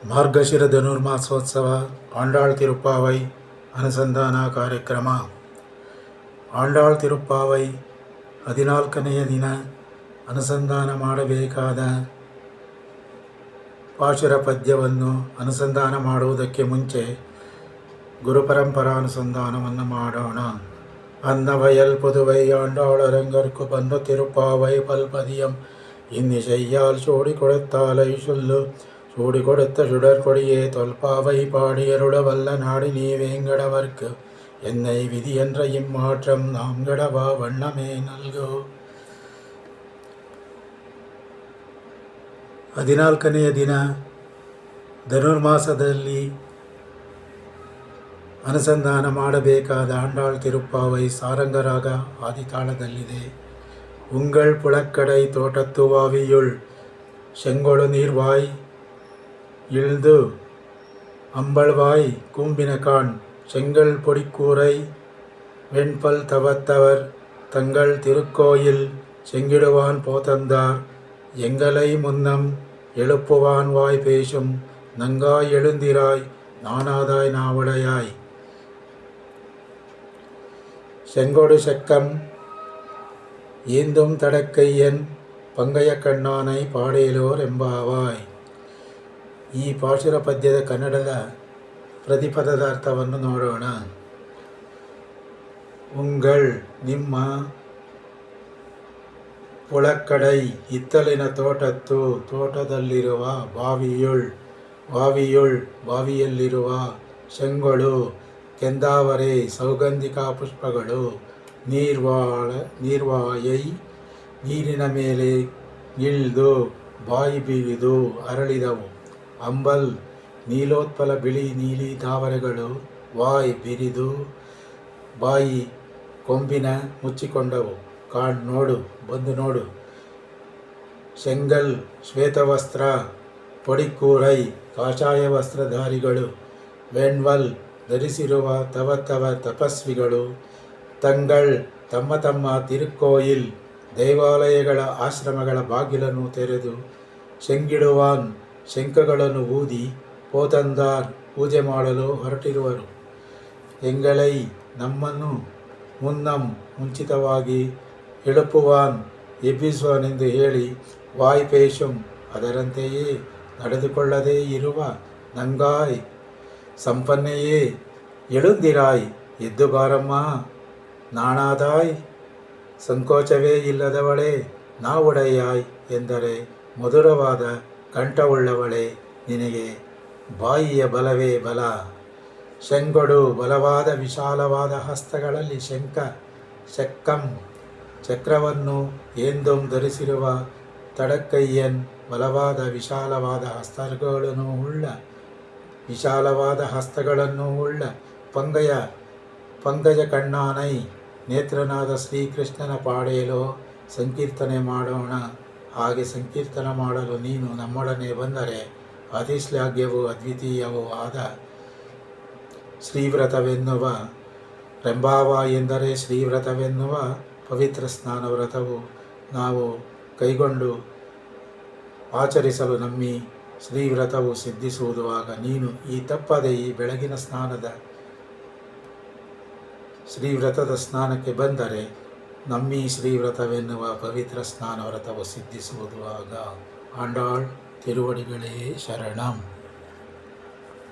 ಮಾರ್ಗಶಿರ ಧನುರ್ಮಾಸೋತ್ಸವ ಆಂಡಾಳ್ ತಿರುಪ್ಪಾವೈ ಅನುಸಂಧಾನ ಕಾರ್ಯಕ್ರಮ. ಆಂಡಾಳ್ ತಿರುಪ್ಪಾವೈ 14ನೆಯ ದಿನ ಅನುಸಂಧಾನ ಮಾಡಬೇಕಾದ ಪಾಶುರ ಪದ್ಯವನ್ನು ಅನುಸಂಧಾನ ಮಾಡುವುದಕ್ಕೆ ಮುಂಚೆ ಗುರುಪರಂಪರಾನುಸಂಧಾನವನ್ನು ಮಾಡೋಣ. அன்னவயல் புதுவை ஆண்டாளரங்கற்கு பந்த திருப்பாவை பல்பதியம் இன்னிசையால் சூடி கொடுத்தாலை சொல்லு சூடி கொடுத்த சுடற்கொடியே தொல்பாவை பாடியருட வல்ல நாடி நீ வேங்கடவர்க்கு என்னை விதி என்ற இம்மாற்றம் நாம் கடவா வண்ணமே நல்கோ. 14ನೆಯ ದಿನ ಧನುರ್ಮಾಸದಲ್ಲಿ ಅನುಸಂಧಾನ ಮಾಡಬೇಕಾದ ಆಂಡಾಳ್ ತಿರುಪ್ಪಾವೈ ಸಾರಂಗರಾಗ ಆದಿತಾಳದಲ್ಲಿದೆ. ಉಂಗಳ್ ಪುಳಕ್ಕಡೈ ತೋಟತ್ತು ವಾವಿಯುಳ್ செங்கொடு நீர்வாய் இழ்ந்து அம்பழ்வாய் கூம்பினகான் செங்கல் பொடிக்கூரை வெண்பல் தவத்தவர் தங்கள் திருக்கோயில் செங்கிடுவான் போதந்தார் எங்களை முன்னம் எழுப்புவான் வாய் பேசும் நங்காய் எழுந்திராய் நானாதாய் நாவுடையாய். செங்கொடு செக்கம் ஏந்தும் ತಡಕ್ಕಯ್ಯನ್ ಪಂಗಯ ಕಣ್ಣಾನೈ ಪಾಡೇಲೋರ್ ಎಂಬಾವಾಯ್. ಈ ಪಾಶುರ ಪದ್ಯದ ಕನ್ನಡದ ಪ್ರತಿಪದದ ಅರ್ಥವನ್ನು ನೋಡೋಣ. ಉಂಗಳ್ ನಿಮ್ಮ, ಪುಳಕ್ಕಡೈ ಹಿತ್ತಲಿನ ತೋಟತ್ತು ತೋಟದಲ್ಲಿರುವ, ಬಾವಿಯುಳ್ ಬಾವಿಯಲ್ಲಿರುವ, ಶೆಂಗೊಳು ಕೆಂದಾವರೆ ಸೌಗಂಧಿಕ ಪುಷ್ಪಗಳು, ನೀರ್ವಾಯೈ ನೀರಿನ ಮೇಲೆ, ಇಳ್ದು ಬಾಯಿ ಬೀರಿದು ಅರಳಿದವು, ಅಂಬಲ್ ನೀಲೋತ್ಪಲ ಬಿಳಿ ನೀಲಿ ತಾವರೆಗಳು, ವಾಯ್ ಬಿರಿದು ಬಾಯಿ ಕೊಂಬಿನ ಮುಚ್ಚಿಕೊಂಡವು, ಕಾಣ್ ನೋಡು ಬಂದು ನೋಡು, ಶೆಂಗಲ್ ಶ್ವೇತವಸ್ತ್ರ, ಪೊಡಿಕೂರೈ ಕಾಷಾಯ ವಸ್ತ್ರಧಾರಿಗಳು, ವೆಣ್ವಲ್ ಧರಿಸಿರುವ ತವ ತಪಸ್ವಿಗಳು, ತಂಗಳ್ ತಮ್ಮ ತಮ್ಮ ತಿರುಕೋಯಿಲ್ ದೇವಾಲಯಗಳ ಆಶ್ರಮಗಳ ಬಾಗಿಲನ್ನು ತೆರೆದು, ಶೆಂಗಿಡುವಾನ್ ಶಂಖಗಳನ್ನು ಊದಿ, ಪೋತಂದಾರ್ ಪೂಜೆ ಮಾಡಲು ಹೊರಟಿರುವರು, ಎಂಗಳೈ ನಮ್ಮನ್ನು ಮುನ್ನಂ ಮುಂಚಿತವಾಗಿ, ಎಳುಪುವಾನ್ ಎಬ್ಬಿಸುವನೆಂದು ಹೇಳಿ, ವಾಯ್ ಪೇಶುಂ ಅದರಂತೆಯೇ ನಡೆದುಕೊಳ್ಳದೇ ಇರುವ, ನಂಗಾಯ್ ಸಂಪನ್ನೆಯೇ ಎಳುಂದಿರಾಯ್ ಎದ್ದು ಬಾರಮ್ಮ, ನಾಣಾದಾಯ್ ಸಂಕೋಚವೇ ಇಲ್ಲದವಳೆ, ನಾವುಡೆಯಾಯ್ ಎಂದರೆ ಮಧುರವಾದ ಕಂಠವುಳ್ಳವಳೆ, ನಿನಗೆ ಬಾಯಿಯ ಬಲವೇ ಬಲ. ಶೆಂಗೊಡು ಬಲವಾದ ವಿಶಾಲವಾದ ಹಸ್ತಗಳಲ್ಲಿ ಶೆಕ್ಕಂ ಚಕ್ರವನ್ನು ಏಂದುಂ ಧರಿಸಿರುವ, ತಡಕ್ಕಯ್ಯನ್ ಬಲವಾದ ವಿಶಾಲವಾದ ಹಸ್ತಗಳನ್ನು ಉಳ್ಳ, ಪಂಗಜ ಕಣ್ಣಾನೈ ನೇತ್ರನಾದ ಶ್ರೀಕೃಷ್ಣನ ಪಾಡೇಲೋ. ಸಂಕೀರ್ತನೆ ಮಾಡೋಣ. ಹಾಗೆ ಸಂಕೀರ್ತನ ಮಾಡಲು ನೀನು ನಮ್ಮೊಡನೆ ಬಂದರೆ ಅತಿ ಶ್ಲಾಘ್ಯವೂ ಅದ್ವಿತೀಯವೂ ಆದ ಶ್ರೀವ್ರತವೆನ್ನುವ, ರೆಂಬಾವ ಎಂದರೆ ಶ್ರೀವ್ರತವೆನ್ನುವ ಪವಿತ್ರ ಸ್ನಾನ ವ್ರತವು ನಾವು ಕೈಗೊಂಡು ಆಚರಿಸಲು ನಮ್ಮಿ ಶ್ರೀವ್ರತವು ಸಿದ್ಧಿಸುವುದು. ಆಗ ನೀನು ಈ ತಪ್ಪದೆ ಈ ಬೆಳಗಿನ ಸ್ನಾನದ ಶ್ರೀವ್ರತದ ಸ್ನಾನಕ್ಕೆ ಬಂದರೆ ನಮ್ಮಿ ಶ್ರೀವ್ರತವೆನ್ನುವ ಪವಿತ್ರ ಸ್ನಾನ ವ್ರತವು ಸಿದ್ಧಿಸುವುದು. ಆಗ ಆಂಡಾಳ್ ತಿರುವಡಿಗಳೇ ಶರಣಂ.